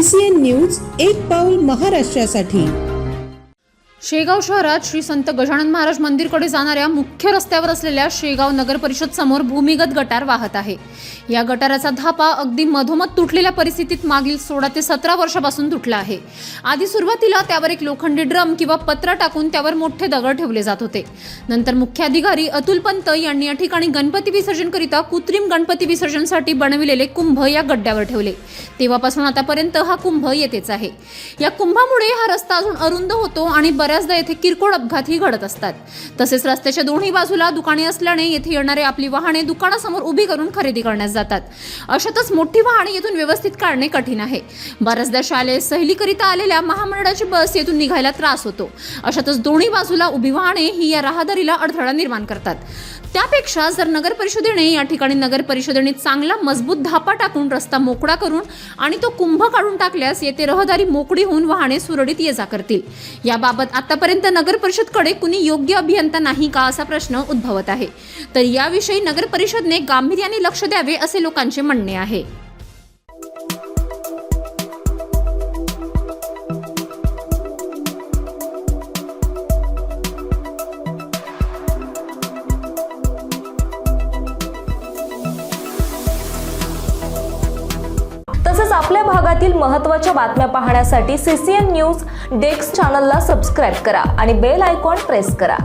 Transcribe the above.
CCN news, एक पाऊल महाराष्ट्रासाठी। शेगाव शहरात श्री संत गजानन महाराज मंदिरकडे जाणाऱ्या मुख्य रस्त्यावर असलेल्या शेगाव नगर परिषद समोर भूमिगत गटार वाहत आहे। या गटाराचा धापा अगदी मधोमध तुटलेल्या परिस्थितीत मागील 16 ते 17 वर्षापासून तुटला आहे। आधी सुरुवातीला त्यावर एक लोखंडी ड्रम किंवा पत्रा टाकून त्यावर मोठे दगड ठेवले जात होते। नंतर मुख्याधिकारी अतुल पंत यांनी या ठिकाणी गणपती विसर्जनकरिता कृत्रिम गणपती विसर्जनसाठी बनविलेले कुंभ या गड्ड्यावर ठेवले। तेव्हापासून आतापर्यंत हा कुंभ येतेच आहे। या कुंभामुळे हा रस्ता अजून अरुंद होतो आणि बऱ्याचदा येथे किरकोळ अपघातही घडत असतात। तसेच रस्त्याच्या दोन्ही बाजूला दुकाने असल्याने येथे येणारे आपली वाहने दुकानासमोर उभी करून खरेदी करण्यास जातात। अशातच मोठी वाहने येथून व्यवस्थित काढणे कठीण आहे। बऱ्याचदा शालेय सहलीकरिता आलेल्या महामंडळाची बस येथून निघायला त्रास होतो। अशातच दोन्ही बाजूला उभी वाहने ही या राहदारीला अडथळा निर्माण करतात। त्यापेक्षा जर नगर परिषदेने या ठिकाणी नगर परिषदेने चांगला मजबूत धापा टाकून रस्ता मोकळा करून आणि तो कुंभ काढून टाकल्यास येथे रहदारी मोकळी होऊन वाहने सुरळीत ये जा करतील। याबाबत आतापर्यंत नगर परिषदकडे कुणी योग्य अभियंता नाही का असा प्रश्न उद्भवत आहे। तर याविषयी नगर परिषदने गांभीर्याने लक्ष द्यावे असे लोकांचे म्हणणे आहे। तसेच आपल्या भागातील महत्त्वाच्या बातम्या पाहण्यासाठी CCN न्यूज डेस्क चॅनलला सबस्क्राइब करा आणि बेल आयकॉन प्रेस करा।